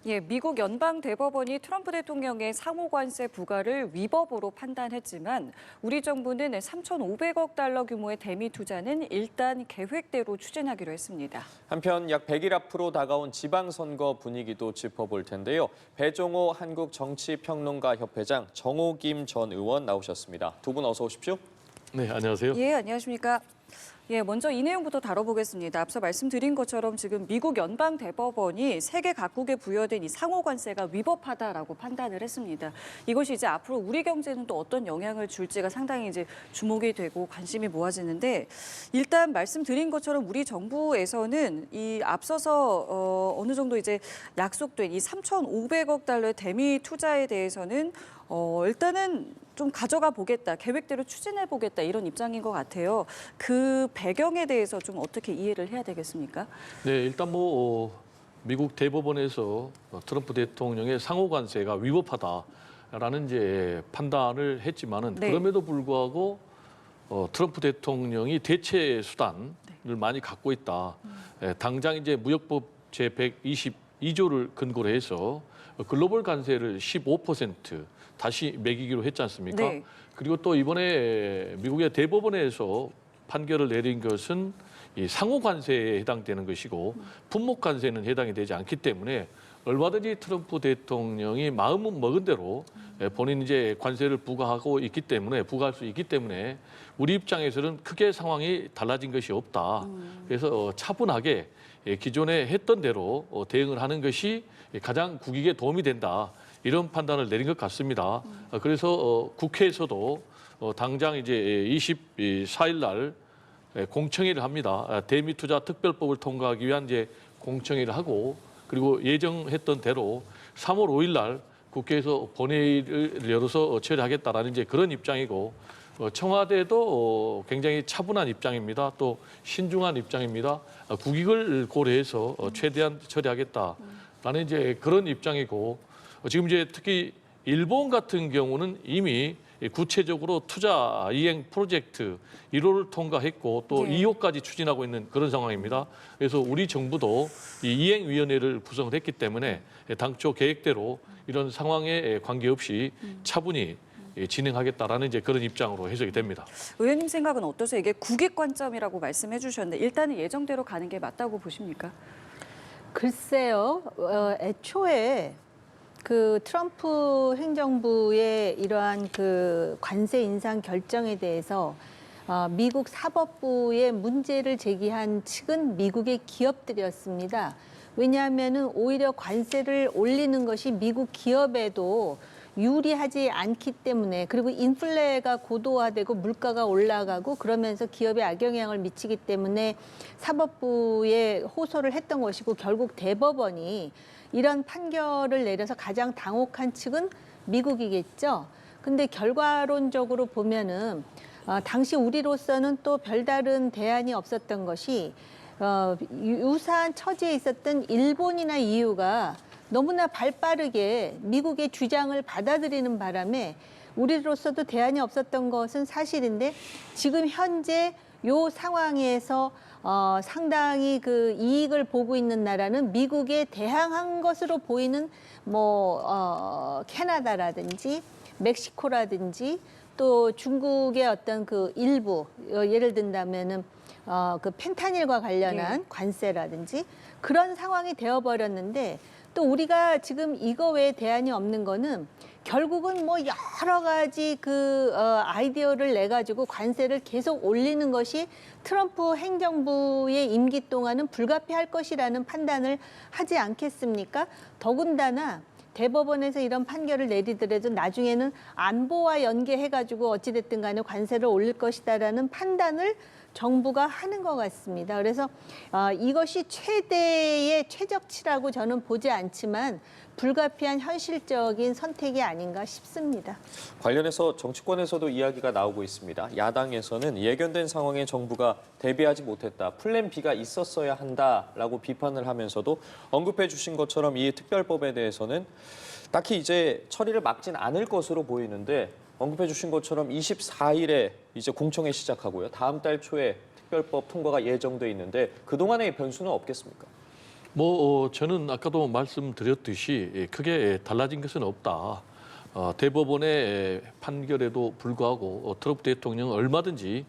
예, 미국 연방대법원이 트럼프 대통령의 상호관세 부과를 위법으로 판단했지만 우리 정부는 3,500억 달러 규모의 대미 투자는 일단 계획대로 추진하기로 했습니다. 한편 약 100일 앞으로 다가온 지방선거 분위기도 짚어볼 텐데요. 배종호 한국정치평론가협회장, 정호김 전 의원 나오셨습니다. 두 분 어서 오십시오. 네, 안녕하세요. 예, 안녕하십니까. 예, 먼저 이 내용부터 다뤄보겠습니다. 앞서 말씀드린 것처럼 지금 미국 연방대법원이 세계 각국에 부여된 이 상호관세가 위법하다라고 판단을 했습니다. 이것이 이제 앞으로 우리 경제는 또 어떤 영향을 줄지가 상당히 이제 주목이 되고 관심이 모아지는데, 일단 말씀드린 것처럼 우리 정부에서는 이 앞서서 어느 정도 이제 약속된 이 3,500억 달러의 대미 투자에 대해서는 일단은 좀 가져가 보겠다, 계획대로 추진해 보겠다 이런 입장인 것 같아요. 그 배경에 대해서 좀 어떻게 이해를 해야 되겠습니까? 네, 일단 미국 대법원에서 트럼프 대통령의 상호관세가 위법하다라는 이제 판단을 했지만은 네. 그럼에도 불구하고 트럼프 대통령이 대체 수단을 많이 갖고 있다. 당장 이제 무역법 제 122조를 근거로 해서 글로벌 관세를 15% 다시 매기기로 했지 않습니까? 네. 그리고 또 이번에 미국의 대법원에서 판결을 내린 것은 이 상호 관세에 해당되는 것이고 품목 관세는 해당이 되지 않기 때문에 얼마든지 트럼프 대통령이 마음은 먹은 대로 본인 이제 관세를 부과할 수 있기 때문에 우리 입장에서는 크게 상황이 달라진 것이 없다. 그래서 차분하게 기존에 했던 대로 대응을 하는 것이 가장 국익에 도움이 된다. 이런 판단을 내린 것 같습니다. 그래서 국회에서도 당장 이제 24일 날 공청회를 합니다. 대미 투자 특별법을 통과하기 위한 이제 공청회를 하고, 그리고 예정했던 대로 3월 5일 날 국회에서 본회의를 열어서 처리하겠다라는 이제 그런 입장이고, 청와대도 굉장히 차분한 입장입니다. 또 신중한 입장입니다. 국익을 고려해서 최대한 처리하겠다라는 이제 그런 입장이고, 지금 이제 특히 일본 같은 경우는 이미 구체적으로 투자 이행 프로젝트 1호를 통과했고 또 네. 2호까지 추진하고 있는 그런 상황입니다. 그래서 우리 정부도 이 이행위원회를 구성을 했기 때문에 당초 계획대로 이런 상황에 관계없이 차분히 진행하겠다라는 이제 그런 입장으로 해석이 됩니다. 의원님 생각은 어떠세요? 이게 국익 관점이라고 말씀해 주셨는데 일단은 예정대로 가는 게 맞다고 보십니까? 글쎄요, 애초에 그 트럼프 행정부의 이러한 그 관세 인상 결정에 대해서 미국 사법부에 문제를 제기한 측은 미국의 기업들이었습니다. 왜냐하면은 오히려 관세를 올리는 것이 미국 기업에도 유리하지 않기 때문에, 그리고 인플레가 고도화되고 물가가 올라가고 그러면서 기업에 악영향을 미치기 때문에 사법부에 호소를 했던 것이고, 결국 대법원이 이런 판결을 내려서 가장 당혹한 측은 미국이겠죠. 근데 결과론적으로 보면은 당시 우리로서는 또 별다른 대안이 없었던 것이 유사한 처지에 있었던 일본이나 EU가 너무나 발빠르게 미국의 주장을 받아들이는 바람에 우리로서도 대안이 없었던 것은 사실인데, 지금 현재 요 상황에서 상당히 그 이익을 보고 있는 나라는 미국에 대항한 것으로 보이는 캐나다라든지 멕시코라든지 또 중국의 어떤 그 일부, 예를 든다면은 그 펜타닐과 관련한 관세라든지 그런 상황이 되어버렸는데, 또 우리가 지금 이거 외에 대안이 없는 거는 결국은 여러 가지 그 아이디어를 내 가지고 관세를 계속 올리는 것이 트럼프 행정부의 임기 동안은 불가피할 것이라는 판단을 하지 않겠습니까? 더군다나 대법원에서 이런 판결을 내리더라도 나중에는 안보와 연계해가지고 어찌됐든 간에 관세를 올릴 것이다라는 판단을 정부가 하는 것 같습니다. 그래서 이것이 최대의 최적치라고 저는 보지 않지만 불가피한 현실적인 선택이 아닌가 싶습니다. 관련해서 정치권에서도 이야기가 나오고 있습니다. 야당에서는 예견된 상황에 정부가 대비하지 못했다, 플랜 B가 있었어야 한다라고 비판을 하면서도 언급해 주신 것처럼 이 특별법에 대해서는 딱히 이제 처리를 막진 않을 것으로 보이는데, 언급해 주신 것처럼 24일에 이제 공청회 시작하고요. 다음 달 초에 특별법 통과가 예정돼 있는데 그동안의 변수는 없겠습니까? 저는 아까도 말씀드렸듯이 크게 달라진 것은 없다. 대법원의 판결에도 불구하고 트럼프 대통령은 얼마든지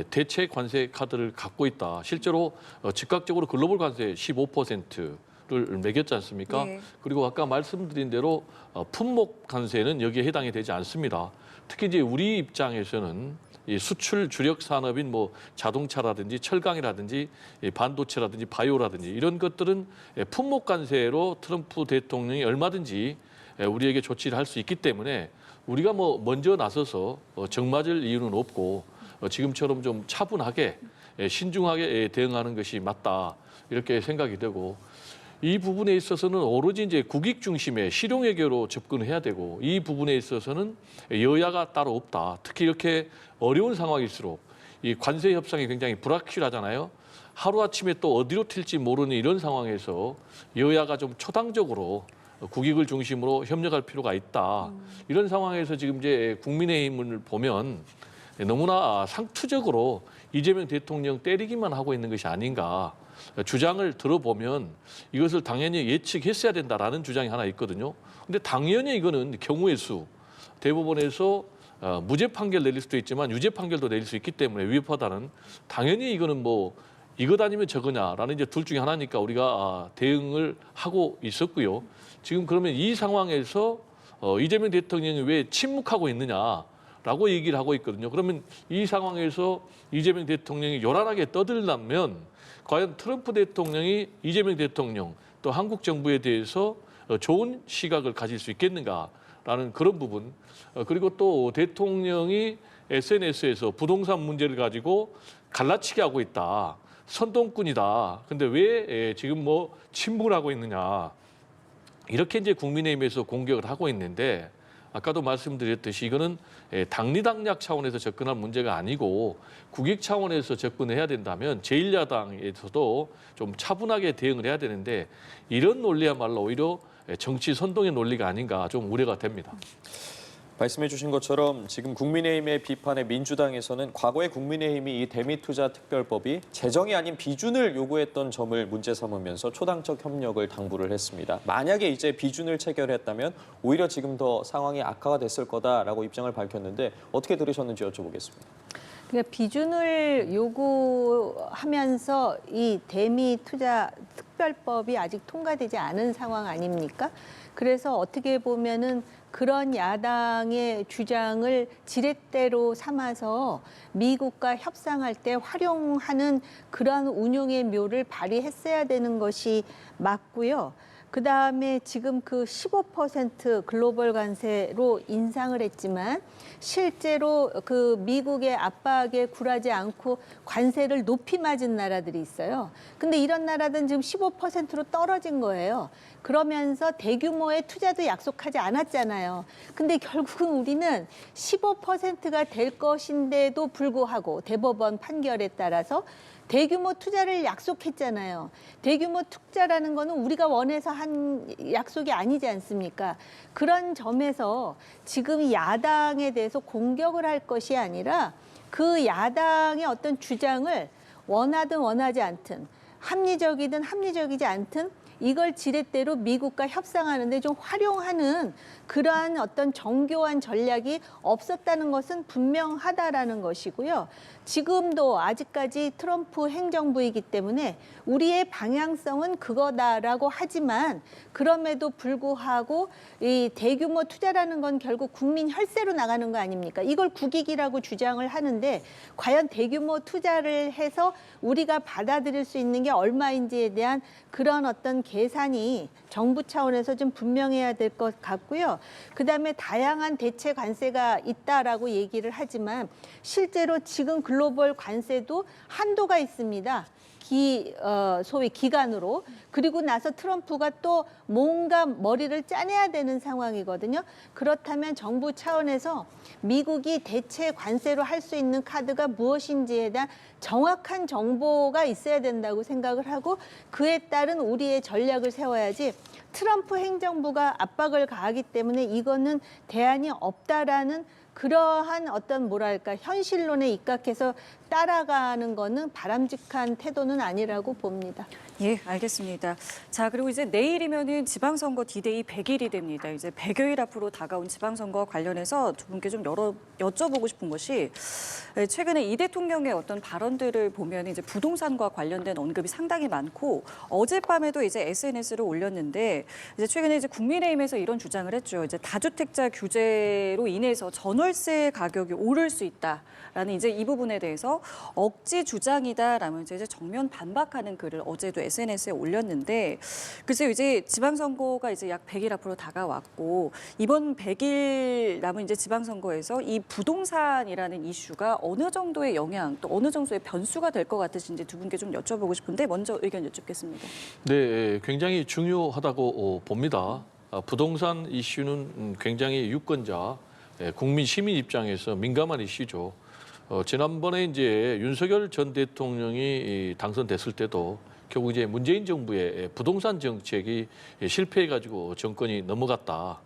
대체 관세 카드를 갖고 있다. 실제로 즉각적으로 글로벌 관세 15%를 매겼지 않습니까? 네. 그리고 아까 말씀드린 대로 품목 관세는 여기에 해당이 되지 않습니다. 특히 이제 우리 입장에서는 이 수출 주력 산업인 자동차라든지 철강이라든지 반도체라든지 바이오라든지 이런 것들은 품목 관세로 트럼프 대통령이 얼마든지 우리에게 조치를 할 수 있기 때문에 우리가 먼저 나서서 정맞을 이유는 없고 지금처럼 좀 차분하게 신중하게 대응하는 것이 맞다 이렇게 생각이 되고 이 부분에 있어서는 오로지 이제 국익 중심의 실용 외교로 접근해야 되고 이 부분에 있어서는 여야가 따로 없다. 특히 이렇게 어려운 상황일수록 이 관세 협상이 굉장히 불확실하잖아요. 하루아침에 또 어디로 튈지 모르는 이런 상황에서 여야가 좀 초당적으로 국익을 중심으로 협력할 필요가 있다. 이런 상황에서 지금 이제 국민의힘을 보면 너무나 상투적으로 이재명 대통령 때리기만 하고 있는 것이 아닌가. 주장을 들어보면 이것을 당연히 예측했어야 된다라는 주장이 하나 있거든요. 근데 당연히 이거는 경우의 수. 대법원에서 무죄 판결 내릴 수도 있지만 유죄 판결도 내릴 수 있기 때문에 위법하다는 당연히 이거는 이것 아니면 저거냐라는 이제 둘 중에 하나니까 우리가 대응을 하고 있었고요. 지금 그러면 이 상황에서 이재명 대통령이 왜 침묵하고 있느냐라고 얘기를 하고 있거든요. 그러면 이 상황에서 이재명 대통령이 요란하게 떠들려면 과연 트럼프 대통령이 이재명 대통령 또 한국 정부에 대해서 좋은 시각을 가질 수 있겠는가라는 그런 부분. 그리고 또 대통령이 SNS에서 부동산 문제를 가지고 갈라치기 하고 있다. 선동꾼이다. 근데 왜 지금 침묵을 하고 있느냐. 이렇게 이제 국민의힘에서 공격을 하고 있는데 아까도 말씀드렸듯이 이거는 당리당략 차원에서 접근할 문제가 아니고 국익 차원에서 접근해야 된다면 제1야당에서도 좀 차분하게 대응을 해야 되는데 이런 논리야말로 오히려 정치 선동의 논리가 아닌가 좀 우려가 됩니다. 말씀해 주신 것처럼 지금 국민의힘의 비판에 민주당에서는 과거에 국민의힘이 이 대미투자특별법이 재정이 아닌 비준을 요구했던 점을 문제 삼으면서 초당적 협력을 당부를 했습니다. 만약에 이제 비준을 체결했다면 오히려 지금 더 상황이 악화가 됐을 거다라고 입장을 밝혔는데 어떻게 들으셨는지 여쭤보겠습니다. 그러니까 비준을 요구하면서 이 대미투자특별법이 아직 통과되지 않은 상황 아닙니까? 그래서 어떻게 보면은 그런 야당의 주장을 지렛대로 삼아서 미국과 협상할 때 활용하는 그런 운용의 묘를 발휘했어야 되는 것이 맞고요. 그다음에 지금 그 15% 글로벌 관세로 인상을 했지만 실제로 그 미국의 압박에 굴하지 않고 관세를 높이 맞은 나라들이 있어요. 근데 이런 나라들은 지금 15%로 떨어진 거예요. 그러면서 대규모의 투자도 약속하지 않았잖아요. 근데 결국은 우리는 15%가 될 것인데도 불구하고 대법원 판결에 따라서 대규모 투자를 약속했잖아요. 대규모 투자라는 거는 우리가 원해서 한 약속이 아니지 않습니까? 그런 점에서 지금 야당에 대해서 공격을 할 것이 아니라 그 야당의 어떤 주장을 원하든 원하지 않든 합리적이든 합리적이지 않든 이걸 지렛대로 미국과 협상하는데 좀 활용하는 그러한 어떤 정교한 전략이 없었다는 것은 분명하다라는 것이고요. 지금도 아직까지 트럼프 행정부이기 때문에 우리의 방향성은 그거다라고 하지만 그럼에도 불구하고 이 대규모 투자라는 건 결국 국민 혈세로 나가는 거 아닙니까? 이걸 국익이라고 주장을 하는데 과연 대규모 투자를 해서 우리가 받아들일 수 있는 게 얼마인지에 대한 그런 어떤 계산이 정부 차원에서 좀 분명해야 될 것 같고요. 그다음에 다양한 대체 관세가 있다라고 얘기를 하지만 실제로 지금 글로벌 관세도 한도가 있습니다. 소위 기간으로. 그리고 나서 트럼프가 또 뭔가 머리를 짜내야 되는 상황이거든요. 그렇다면 정부 차원에서 미국이 대체 관세로 할 수 있는 카드가 무엇인지에 대한 정확한 정보가 있어야 된다고 생각을 하고 그에 따른 우리의 전략을 세워야지 트럼프 행정부가 압박을 가하기 때문에 이거는 대안이 없다라는 그러한 어떤 현실론에 입각해서 따라가는 거는 바람직한 태도는 아니라고 봅니다. 예, 알겠습니다. 자, 그리고 이제 내일이면은 지방선거 D-Day 100일이 됩니다. 이제 100여일 앞으로 다가온 지방선거 관련해서 두 분께 좀 여쭤보고 싶은 것이 최근에 이 대통령의 어떤 발언들을 보면 이제 부동산과 관련된 언급이 상당히 많고 어젯밤에도 이제 SNS를 올렸는데 이제 최근에 이제 국민의힘에서 이런 주장을 했죠. 이제 다주택자 규제로 인해서 전월세 가격이 오를 수 있다라는 이제 이 부분에 대해서 억지 주장이다라면서 이제 정면 반박하는 글을 어제도 SNS에 올렸는데 글쎄요 이제 지방선거가 이제 약 100일 앞으로 다가왔고 이번 100일 남은 이제 지방선거에서 이 부동산이라는 이슈가 어느 정도의 영향 또 어느 정도의 변수가 될 것 같으신지 두 분께 좀 여쭤보고 싶은데 먼저 의견 여쭙겠습니다. 네, 굉장히 중요하다고 봅니다. 부동산 이슈는 굉장히 유권자, 국민 시민 입장에서 민감한 이슈죠. 지난번에 이제 윤석열 전 대통령이 당선됐을 때도 결국 이제 문재인 정부의 부동산 정책이 실패해가지고 정권이 넘어갔다.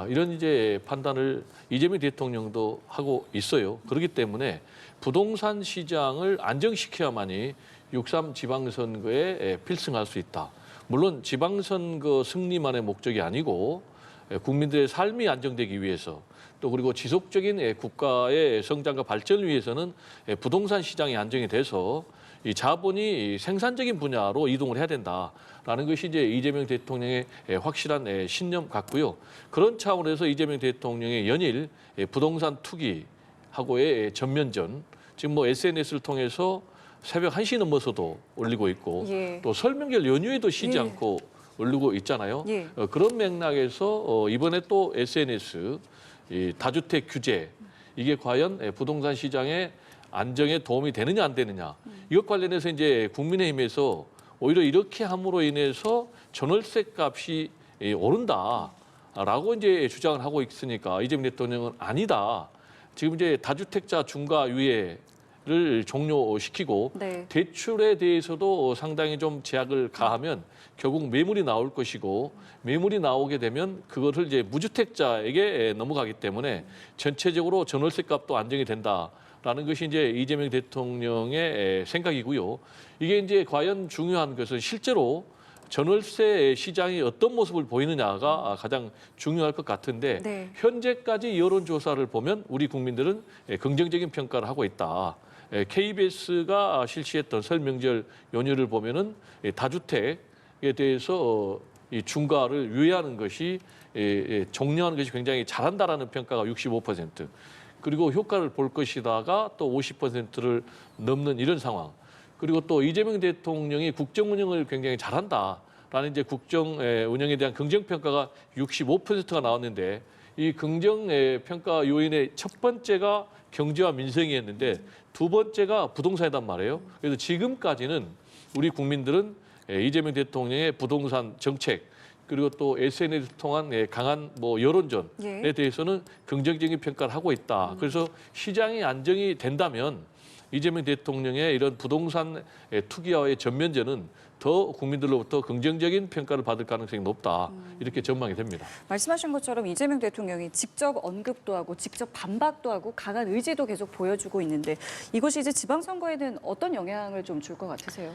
이런 이제 판단을 이재명 대통령도 하고 있어요. 그렇기 때문에 부동산 시장을 안정시켜야만이 6.3 지방선거에 필승할 수 있다. 물론 지방선거 승리만의 목적이 아니고 국민들의 삶이 안정되기 위해서 또 그리고 지속적인 국가의 성장과 발전을 위해서는 부동산 시장이 안정이 돼서 이 자본이 생산적인 분야로 이동을 해야 된다라는 것이 이제 이재명 대통령의 확실한 신념 같고요. 그런 차원에서 이재명 대통령의 연일 부동산 투기하고의 전면전, 지금 뭐 SNS를 통해서 새벽 1시 넘어서도 올리고 있고 예. 또 설명절 연휴에도 쉬지 예. 않고 올리고 있잖아요. 예. 그런 맥락에서 이번에 또 SNS 이 다주택 규제 이게 과연 부동산 시장의 안정에 도움이 되느냐 안 되느냐 이것 관련해서 이제 국민의힘에서 오히려 이렇게 함으로 인해서 전월세 값이 오른다라고 이제 주장을 하고 있으니까 이재명 대통령은 아니다. 지금 이제 다주택자 중과 유예를 종료시키고 네. 대출에 대해서도 상당히 좀 제약을 가하면 결국 매물이 나올 것이고 매물이 나오게 되면 그것을 이제 무주택자에게 넘어가기 때문에 전체적으로 전월세 값도 안정이 된다라는 것이 이제 이재명 대통령의 생각이고요. 이게 이제 과연 중요한 것은 실제로 전월세 시장이 어떤 모습을 보이느냐가 가장 중요할 것 같은데 네. 현재까지 여론조사를 보면 우리 국민들은 긍정적인 평가를 하고 있다. KBS가 실시했던 설명절 연휴를 보면은 다주택에 대해서 이 중과를 유예하는 것이 종료하는 것이 굉장히 잘한다라는 평가가 65%. 그리고 효과를 볼 것이다가 또 50%를 넘는 이런 상황. 그리고 또 이재명 대통령이 국정 운영을 굉장히 잘한다라는 이제 국정 운영에 대한 긍정 평가가 65%가 나왔는데 이 긍정 평가 요인의 첫 번째가 경제와 민생이었는데 두 번째가 부동산이란 말이에요. 그래서 지금까지는 우리 국민들은 이재명 대통령의 부동산 정책 그리고 또 SNS를 통한 강한 뭐 여론전에 예. 대해서는 긍정적인 평가를 하고 있다. 그래서 시장이 안정이 된다면 이재명 대통령의 이런 부동산 투기와의 전면전은 더 국민들로부터 긍정적인 평가를 받을 가능성이 높다. 이렇게 전망이 됩니다. 말씀하신 것처럼 이재명 대통령이 직접 언급도 하고 직접 반박도 하고 강한 의지도 계속 보여주고 있는데 이것이 이제 지방선거에는 어떤 영향을 좀 줄 것 같으세요?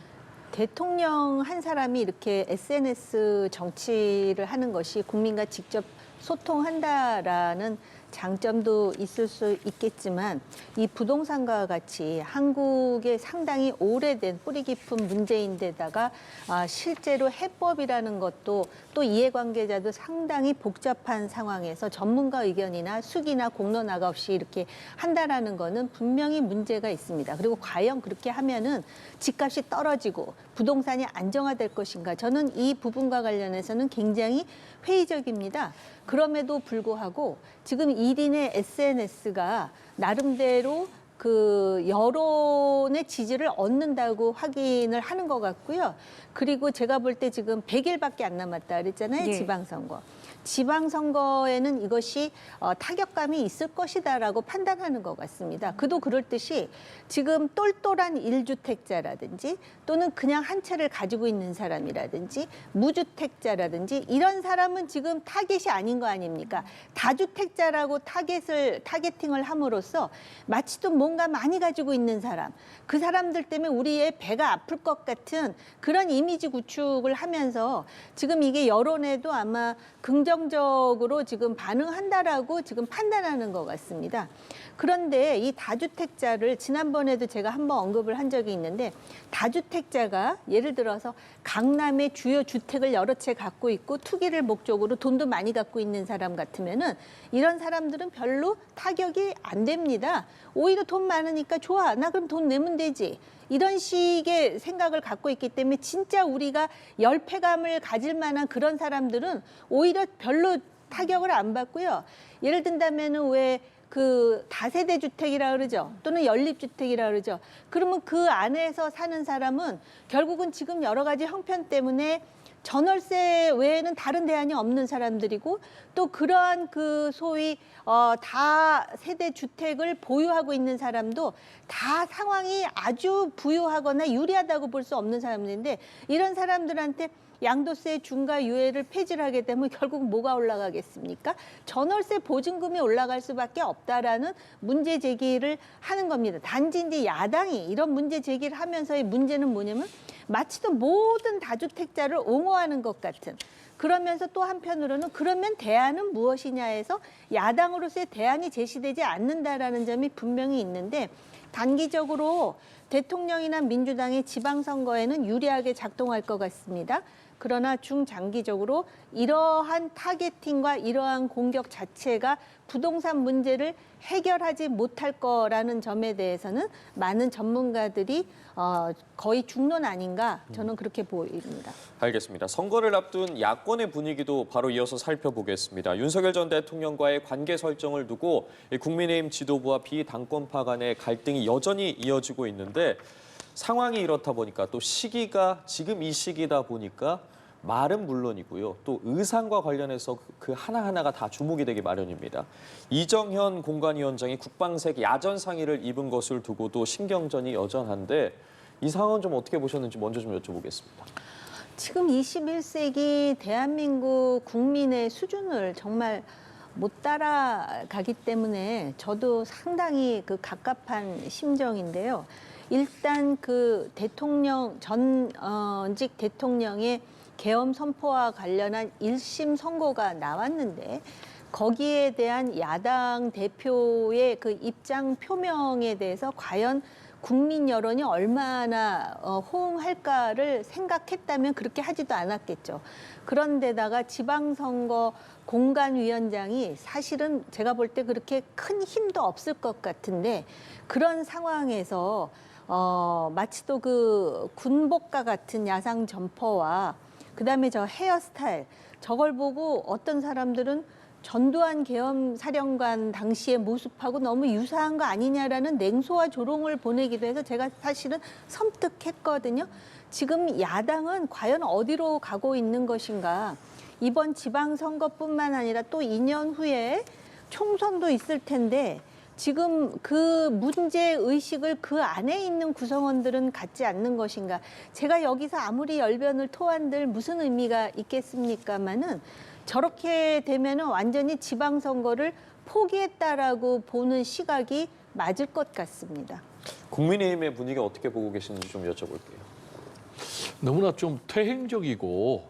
대통령 한 사람이 이렇게 SNS 정치를 하는 것이 국민과 직접 소통한다라는 장점도 있을 수 있겠지만 이 부동산과 같이 한국에 상당히 오래된 뿌리 깊은 문제인데다가 실제로 해법이라는 것도 또 이해관계자도 상당히 복잡한 상황에서 전문가 의견이나 수기나 공론화가 없이 이렇게 한다라는 거는 분명히 문제가 있습니다. 그리고 과연 그렇게 하면은 집값이 떨어지고 부동산이 안정화될 것인가? 저는 이 부분과 관련해서는 굉장히 회의적입니다. 그럼에도 불구하고 지금 1인의 SNS가 나름대로 그 여론의 지지를 얻는다고 확인을 하는 것 같고요. 그리고 제가 볼 때 지금 100일밖에 안 남았다 그랬잖아요. 예. 지방선거. 지방선거에는 이것이 타격감이 있을 것이다라고 판단하는 것 같습니다. 그도 그럴듯이 지금 똘똘한 1주택자라든지 또는 그냥 한 채를 가지고 있는 사람이라든지 무주택자라든지 이런 사람은 지금 타겟이 아닌 거 아닙니까? 다주택자라고 타겟팅을 함으로써 마치 또 뭔가 많이 가지고 있는 사람, 그 사람들 때문에 우리의 배가 아플 것 같은 그런 이미지 구축을 하면서 지금 이게 여론에도 아마 긍정적으로 지금 반응한다라고 지금 판단하는 것 같습니다. 그런데 이 다주택자를 지난번에도 제가 한번 언급을 한 적이 있는데 다주택자가 예를 들어서 강남의 주요 주택을 여러 채 갖고 있고 투기를 목적으로 돈도 많이 갖고 있는 사람 같으면은 이런 사람들은 별로 타격이 안 됩니다. 오히려 돈 많으니까 좋아. 나 그럼 돈 내면 되지. 이런 식의 생각을 갖고 있기 때문에 진짜 우리가 열패감을 가질 만한 그런 사람들은 오히려 별로 타격을 안 받고요. 예를 든다면은 왜 그 다세대 주택이라 그러죠. 또는 연립주택이라 그러죠. 그러면 그 안에서 사는 사람은 결국은 지금 여러 가지 형편 때문에 전월세 외에는 다른 대안이 없는 사람들이고 또 그러한 그 소위 다세대 주택을 보유하고 있는 사람도 다 상황이 아주 부유하거나 유리하다고 볼 수 없는 사람들인데 이런 사람들한테 양도세 중과 유예를 폐지를 하게 되면 결국 뭐가 올라가겠습니까? 전월세 보증금이 올라갈 수밖에 없다라는 문제 제기를 하는 겁니다. 단지 이제 야당이 이런 문제 제기를 하면서의 문제는 뭐냐면 마치 또 모든 다주택자를 옹호하는 것 같은 그러면서 또 한편으로는 그러면 대안은 무엇이냐에서 야당으로서의 대안이 제시되지 않는다라는 점이 분명히 있는데 단기적으로 대통령이나 민주당의 지방선거에는 유리하게 작동할 것 같습니다. 그러나 중장기적으로 이러한 타겟팅과 이러한 공격 자체가 부동산 문제를 해결하지 못할 거라는 점에 대해서는 많은 전문가들이 거의 중론 아닌가 저는 그렇게 보입니다. 알겠습니다. 선거를 앞둔 야권의 분위기도 바로 이어서 살펴보겠습니다. 윤석열 전 대통령과의 관계 설정을 두고 국민의힘 지도부와 비당권파 간의 갈등이 여전히 이어지고 있는데 상황이 이렇다 보니까 또 시기가 지금 이 시기다 보니까 말은 물론이고요. 또 의상과 관련해서 그 하나하나가 다 주목이 되기 마련입니다. 이정현 공관위원장이 국방색 야전 상의를 입은 것을 두고도 신경전이 여전한데 이 상황은 좀 어떻게 보셨는지 먼저 좀 여쭤보겠습니다. 지금 21세기 대한민국 국민의 수준을 정말 못 따라가기 때문에 저도 상당히 그 갑갑한 심정인데요. 일단 그 대통령 전직 대통령의 계엄 선포와 관련한 1심 선고가 나왔는데 거기에 대한 야당 대표의 그 입장 표명에 대해서 과연 국민 여론이 얼마나 호응할까를 생각했다면 그렇게 하지도 않았겠죠. 그런데다가 지방선거 공관위원장이 사실은 제가 볼 때 그렇게 큰 힘도 없을 것 같은데 그런 상황에서 마치 또 그 군복과 같은 야상 점퍼와 그다음에 저 헤어스타일 저걸 보고 어떤 사람들은 전두환 계엄 사령관 당시의 모습하고 너무 유사한 거 아니냐라는 냉소와 조롱을 보내기도 해서 제가 사실은 섬뜩했거든요. 지금 야당은 과연 어디로 가고 있는 것인가. 이번 지방선거뿐만 아니라 또 2년 후에 총선도 있을 텐데 지금 그 문제의식을 그 안에 있는 구성원들은 갖지 않는 것인가. 제가 여기서 아무리 열변을 토한들 무슨 의미가 있겠습니까마는 저렇게 되면은 완전히 지방선거를 포기했다라고 보는 시각이 맞을 것 같습니다. 국민의힘의 분위기 어떻게 보고 계시는지 좀 여쭤볼게요. 너무나 좀 퇴행적이고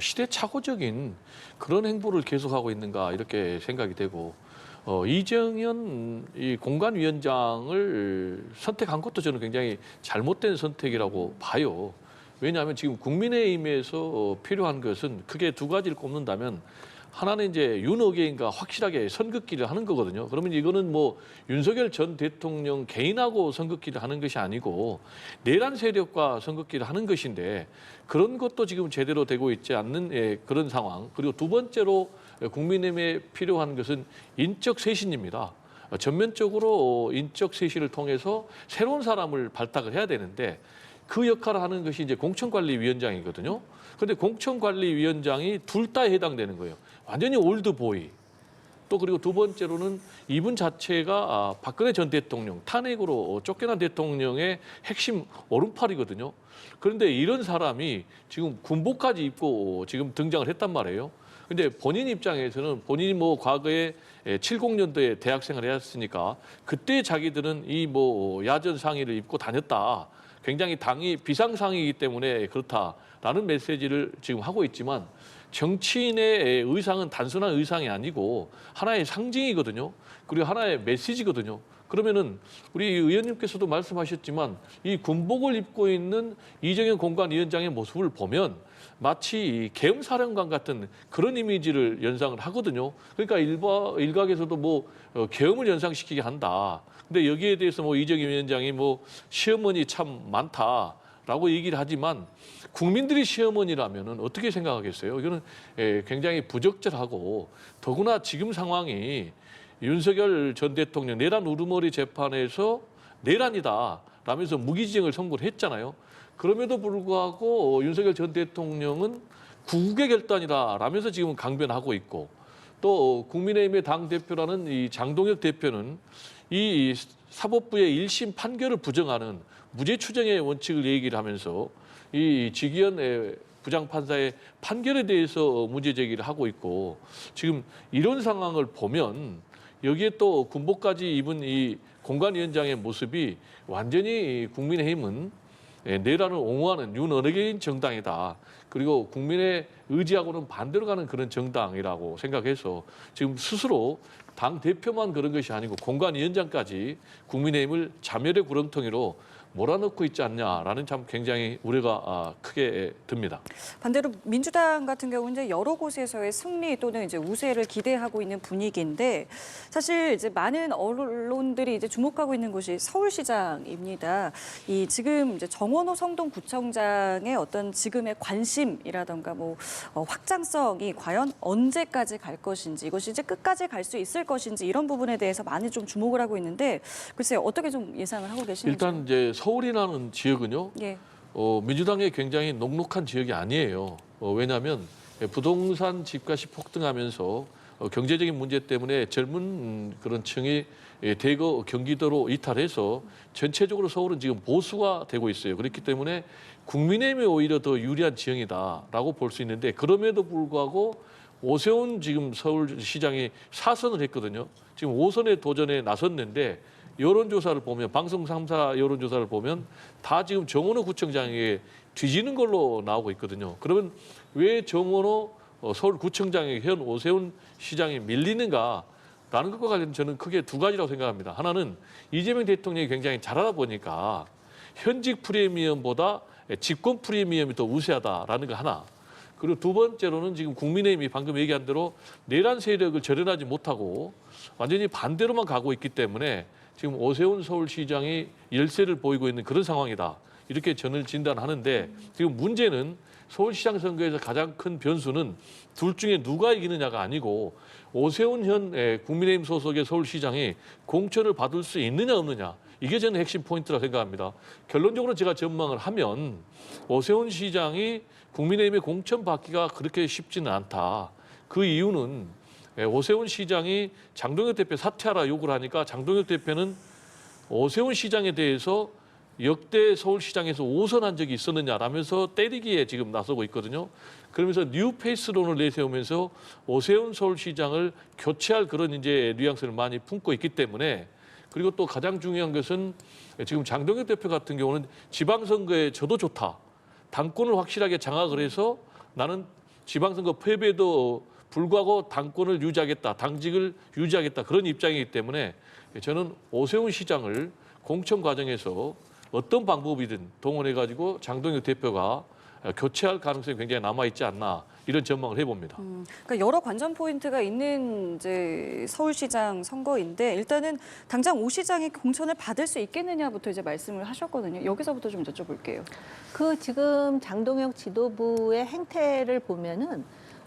시대착오적인 그런 행보를 계속하고 있는가 이렇게 생각이 되고 이정현 이 공관위원장을 선택한 것도 저는 굉장히 잘못된 선택이라고 봐요. 왜냐하면 지금 국민의힘에서 필요한 것은 크게 두 가지를 꼽는다면 하나는 이제 윤어게인과 확실하게 선긋기를 하는 거거든요. 그러면 이거는 뭐 윤석열 전 대통령 개인하고 선긋기를 하는 것이 아니고 내란 세력과 선긋기를 하는 것인데 그런 것도 지금 제대로 되고 있지 않는 그런 상황. 그리고 두 번째로 국민의힘에 필요한 것은 인적 쇄신입니다. 전면적으로 인적 쇄신을 통해서 새로운 사람을 발탁을 해야 되는데 그 역할을 하는 것이 이제 공천관리위원장이거든요. 그런데 공천관리위원장이 둘 다 해당되는 거예요. 완전히 올드보이. 또 그리고 두 번째로는 이분 자체가 박근혜 전 대통령 탄핵으로 쫓겨난 대통령의 핵심 오른팔이거든요. 그런데 이런 사람이 지금 군복까지 입고 지금 등장을 했단 말이에요. 근데 본인 입장에서는 본인이 뭐 과거에 70년도에 대학생을 했으니까 그때 자기들은 이 뭐 야전 상의를 입고 다녔다. 굉장히 당이 비상상이기 때문에 그렇다라는 메시지를 지금 하고 있지만 정치인의 의상은 단순한 의상이 아니고 하나의 상징이거든요. 그리고 하나의 메시지거든요. 그러면은 우리 의원님께서도 말씀하셨지만 이 군복을 입고 있는 이정현 공관위원장의 모습을 보면 마치 계엄사령관 같은 그런 이미지를 연상을 하거든요. 그러니까 일각에서도 뭐 계엄을 연상시키게 한다. 근데 여기에 대해서 뭐 이정현 위원장이 뭐 시어머니 참 많다라고 얘기를 하지만 국민들이 시어머니라면은 어떻게 생각하겠어요? 이거는 굉장히 부적절하고 더구나 지금 상황이 윤석열 전 대통령 내란 우르머리 재판에서 내란이다 라면서 무기징역을 선고를 했잖아요. 그럼에도 불구하고 윤석열 전 대통령은 구국의 결단이다 라면서 지금 강변하고 있고 또 국민의힘의 당대표라는 이 장동혁 대표는 이 사법부의 1심 판결을 부정하는 무죄 추정의 원칙을 얘기를 하면서 이 지기현 부장판사의 판결에 대해서 문제 제기를 하고 있고 지금 이런 상황을 보면 여기에 또 군복까지 입은 이 공관위원장의 모습이 완전히 국민의힘은 내란을 옹호하는 윤언어계인 정당이다. 그리고 국민의 의지하고는 반대로 가는 그런 정당이라고 생각해서 지금 스스로 당 대표만 그런 것이 아니고 공관위원장까지 국민의힘을 자멸의 구렁텅이로 몰아넣고 있지 않냐라는 참 굉장히 우려가 크게 듭니다. 반대로 민주당 같은 경우는 이제 여러 곳에서의 승리 또는 이제 우세를 기대하고 있는 분위기인데 사실 이제 많은 언론들이 이제 주목하고 있는 곳이 서울시장입니다. 이 지금 이제 정원호 성동구청장의 어떤 지금의 관심이라던가 뭐 확장성이 과연 언제까지 갈 것인지 이것이 이제 끝까지 갈 수 있을 것인지 이런 부분에 대해서 많이 좀 주목을 하고 있는데 글쎄요 어떻게 좀 예상을 하고 계시는지. 일단 이제 서울이라는 지역은요. 예. 민주당의 굉장히 녹록한 지역이 아니에요. 왜냐하면 부동산 집값이 폭등하면서 경제적인 문제 때문에 젊은 그런 층이 대거 경기도로 이탈해서 전체적으로 서울은 지금 보수가 되고 있어요. 그렇기 때문에 국민의힘이 오히려 더 유리한 지형이다라고 볼 수 있는데 그럼에도 불구하고 오세훈 지금 서울시장이 4선을 했거든요. 지금 5선에 도전에 나섰는데 여론조사를 보면 방송 3사 여론조사를 보면 다 지금 정원호 구청장에게 뒤지는 걸로 나오고 있거든요. 그러면 왜 정원호 서울구청장에게 현 오세훈 시장이 밀리는가라는 것과 관련해서 저는 크게 두 가지라고 생각합니다. 하나는 이재명 대통령이 굉장히 잘하다 보니까 현직 프리미엄보다 집권 프리미엄이 더 우세하다라는 거 하나. 그리고 두 번째로는 지금 국민의힘이 방금 얘기한 대로 내란 세력을 절연하지 못하고 완전히 반대로만 가고 있기 때문에 지금 오세훈 서울시장이 열세를 보이고 있는 그런 상황이다. 이렇게 저는 진단하는데 지금 문제는 서울시장 선거에서 가장 큰 변수는 둘 중에 누가 이기느냐가 아니고 오세훈 현 국민의힘 소속의 서울시장이 공천을 받을 수 있느냐 없느냐. 이게 저는 핵심 포인트라고 생각합니다. 결론적으로 제가 전망을 하면 오세훈 시장이 국민의힘의 공천 받기가 그렇게 쉽지는 않다. 그 이유는 오세훈 시장이 장동혁 대표 사퇴하라 욕을 하니까 장동혁 대표는 오세훈 시장에 대해서 역대 서울시장에서 5선한 적이 있었느냐라면서 때리기에 지금 나서고 있거든요. 그러면서 뉴페이스론을 내세우면서 오세훈 서울시장을 교체할 그런 이제 뉘앙스를 많이 품고 있기 때문에 그리고 또 가장 중요한 것은 지금 장동혁 대표 같은 경우는 지방선거에 저도 좋다. 당권을 확실하게 장악을 해서 나는 지방선거 패배도 불구하고 당권을 유지하겠다, 당직을 유지하겠다 그런 입장이기 때문에 저는 오세훈 시장을 공천 과정에서 어떤 방법이든 동원해가지고 장동혁 대표가 교체할 가능성이 굉장히 남아있지 않나 이런 전망을 해봅니다. 그러니까 여러 관전 포인트가 있는 이제 서울시장 선거인데 일단은 당장 오 시장이 공천을 받을 수 있겠느냐부터 이제 말씀을 하셨거든요. 여기서부터 좀 여쭤볼게요. 그 지금 장동혁 지도부의 행태를 보면은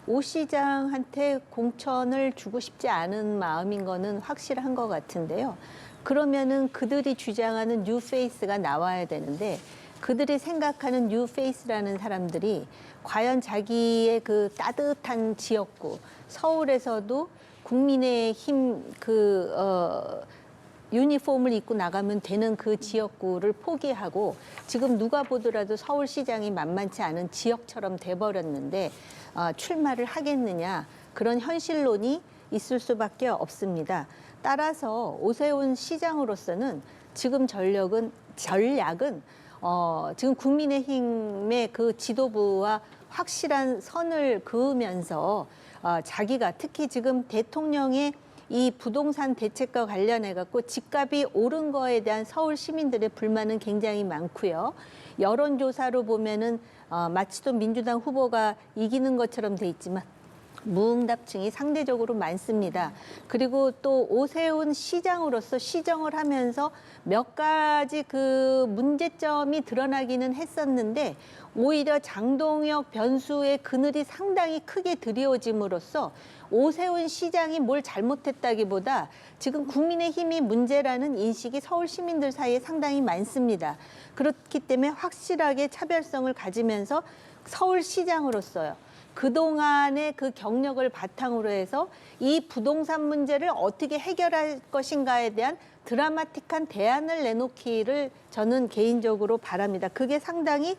오 시장한테 공천을 주고 싶지 않은 마음인 거는 확실한 것 같은데요. 그러면은 그들이 주장하는 뉴페이스가 나와야 되는데 그들이 생각하는 뉴페이스라는 사람들이 과연 자기의 그 따뜻한 지역구, 서울에서도 국민의힘 유니폼을 입고 나가면 되는 그 지역구를 포기하고 지금 누가 보더라도 서울시장이 만만치 않은 지역처럼 돼버렸는데 출마를 하겠느냐, 그런 현실론이 있을 수밖에 없습니다. 따라서 오세훈 시장으로서는 지금 전략은 지금 국민의힘의 그 지도부와 확실한 선을 그으면서 자기가 특히 지금 대통령의 이 부동산 대책과 관련해 갖고 집값이 오른 거에 대한 서울 시민들의 불만은 굉장히 많고요. 여론조사로 보면은 마치 또 민주당 후보가 이기는 것처럼 돼 있지만 무응답층이 상대적으로 많습니다. 그리고 또 오세훈 시장으로서 시정을 하면서 몇 가지 그 문제점이 드러나기는 했었는데 오히려 장동혁 변수의 그늘이 상당히 크게 드리워짐으로써 오세훈 시장이 뭘 잘못했다기보다 지금 국민의힘이 문제라는 인식이 서울 시민들 사이에 상당히 많습니다. 그렇기 때문에 확실하게 차별성을 가지면서 서울시장으로서요, 그동안의 그 경력을 바탕으로 해서 이 부동산 문제를 어떻게 해결할 것인가에 대한 드라마틱한 대안을 내놓기를 저는 개인적으로 바랍니다. 그게 상당히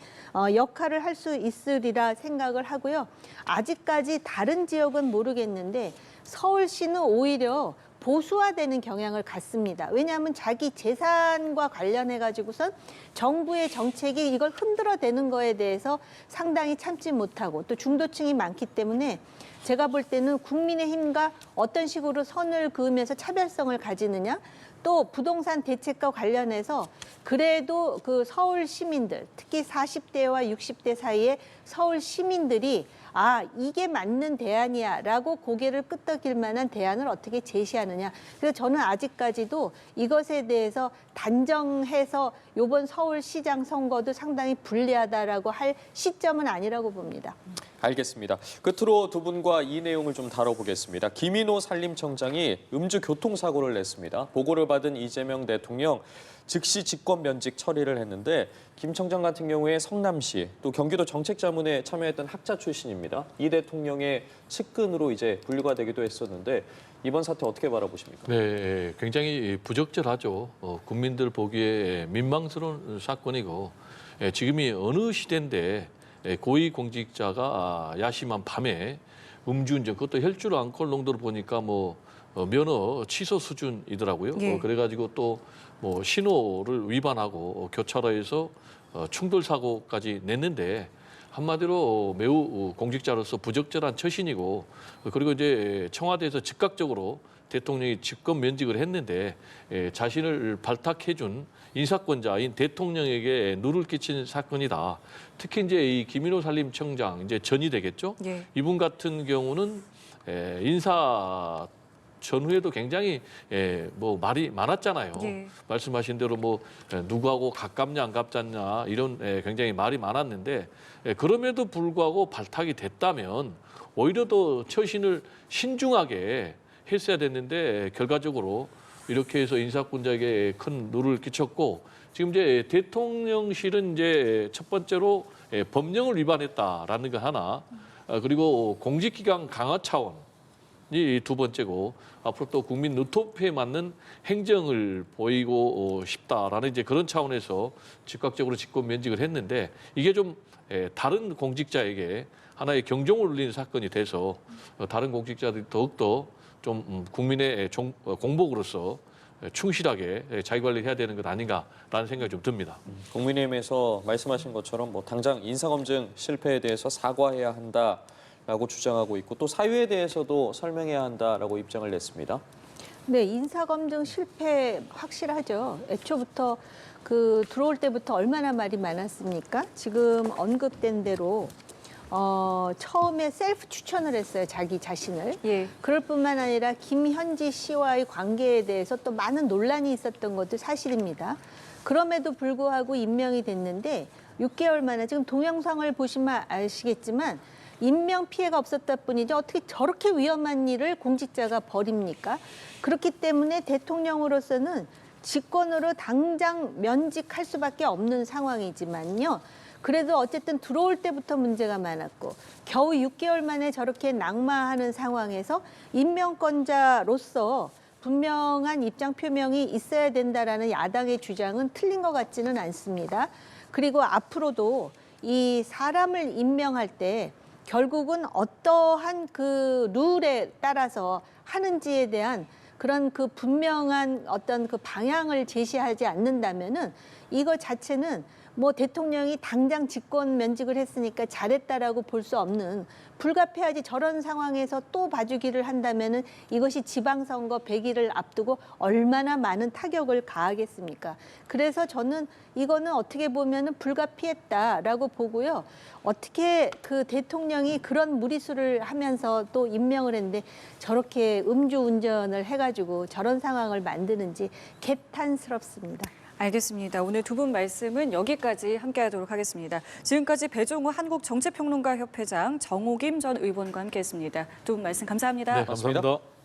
역할을 할 수 있으리라 생각을 하고요. 아직까지 다른 지역은 모르겠는데 서울시는 오히려 보수화되는 경향을 갖습니다. 왜냐하면 자기 재산과 관련해 가지고선 정부의 정책이 이걸 흔들어대는 거에 대해서 상당히 참지 못하고 또 중도층이 많기 때문에 제가 볼 때는 국민의힘과 어떤 식으로 선을 그으면서 차별성을 가지느냐, 또 부동산 대책과 관련해서 그래도 그 서울 시민들, 특히 40대와 60대 사이에 서울 시민들이 이게 맞는 대안이야라고 고개를 끄덕일 만한 대안을 어떻게 제시하느냐. 그래서 저는 아직까지도 이것에 대해서 단정해서 이번 서울시장 선거도 상당히 불리하다라고 할 시점은 아니라고 봅니다. 알겠습니다. 끝으로 두 분과 이 내용을 좀 다뤄보겠습니다. 김인호 산림청장이 음주 교통사고를 냈습니다. 보고를 받은 이재명 대통령 즉시 직권 면직 처리를 했는데 김 청장 같은 경우에 성남시 또 경기도 정책자문에 참여했던 학자 출신입니다. 이 대통령의 측근으로 이제 분류가 되기도 했었는데 이번 사태 어떻게 바라보십니까? 네, 굉장히 부적절하죠. 국민들 보기에 민망스러운 사건이고 지금이 어느 시대인데 고위공직자가 야심한 밤에 음주운전, 그것도 혈중 알코올 농도를 보니까 면허 취소 수준이더라고요. 예. 그래가지고 또 신호를 위반하고 교차로에서 충돌 사고까지 냈는데 한마디로 매우 공직자로서 부적절한 처신이고, 그리고 이제 청와대에서 즉각적으로 대통령이 직권 면직을 했는데 자신을 발탁해준 인사권자인 대통령에게 누를 끼친 사건이다. 특히 이제 이 김인호 산림청장 이제 전이 되겠죠. 예. 이분 같은 경우는 인사 전후에도 굉장히 말이 많았잖아요. 예. 말씀하신 대로 누구하고 가깝냐 안 가깝냐 이런 굉장히 말이 많았는데 그럼에도 불구하고 발탁이 됐다면 오히려 더 처신을 신중하게 했어야 됐는데 결과적으로 이렇게 해서 인사권자에게 큰 누를 끼쳤고, 지금 이제 대통령실은 이제 첫 번째로 법령을 위반했다라는 거 하나, 그리고 공직기강 강화 차원이 두 번째고, 앞으로 또 국민 눈높이에 맞는 행정을 보이고 싶다라는 이제 그런 차원에서 즉각적으로 직권 면직을 했는데, 이게 좀 다른 공직자에게 하나의 경종을 울리는 사건이 돼서 다른 공직자들이 더욱더 좀 국민의 공복으로서 충실하게 자기관리를 해야 되는 것 아닌가라는 생각이 좀 듭니다. 국민의힘에서 말씀하신 것처럼 당장 인사검증 실패에 대해서 사과해야 한다라고 주장하고 있고 또 사유에 대해서도 설명해야 한다라고 입장을 냈습니다. 네, 인사검증 실패 확실하죠. 애초부터 들어올 때부터 얼마나 말이 많았습니까? 지금 언급된 대로 처음에 셀프 추천을 했어요, 자기 자신을. 예. 그럴 뿐만 아니라 김현지 씨와의 관계에 대해서 또 많은 논란이 있었던 것도 사실입니다. 그럼에도 불구하고 임명이 됐는데 6개월 만에, 지금 동영상을 보시면 아시겠지만 인명 피해가 없었다 뿐이지 어떻게 저렇게 위험한 일을 공직자가 벌입니까? 그렇기 때문에 대통령으로서는 직권으로 당장 면직할 수밖에 없는 상황이지만요. 그래도 어쨌든 들어올 때부터 문제가 많았고 겨우 6개월 만에 저렇게 낙마하는 상황에서 임명권자로서 분명한 입장 표명이 있어야 된다라는 야당의 주장은 틀린 것 같지는 않습니다. 그리고 앞으로도 이 사람을 임명할 때 결국은 어떠한 그 룰에 따라서 하는지에 대한 그런 그 분명한 어떤 그 방향을 제시하지 않는다면은 이거 자체는 뭐 대통령이 당장 직권 면직을 했으니까 잘했다라고 볼 수 없는, 불가피하지 저런 상황에서 또 봐주기를 한다면은 이것이 지방선거 100일을 앞두고 얼마나 많은 타격을 가하겠습니까? 그래서 저는 이거는 어떻게 보면은 불가피했다라고 보고요. 어떻게 그 대통령이 그런 무리수를 하면서 또 임명을 했는데 저렇게 음주운전을 해가지고 저런 상황을 만드는지 개탄스럽습니다. 알겠습니다. 오늘 두 분 말씀은 여기까지 함께하도록 하겠습니다. 지금까지 배종우 한국정치평론가협회장, 정호김 전 의원과 함께했습니다. 두 분 말씀 감사합니다. 네, 감사합니다.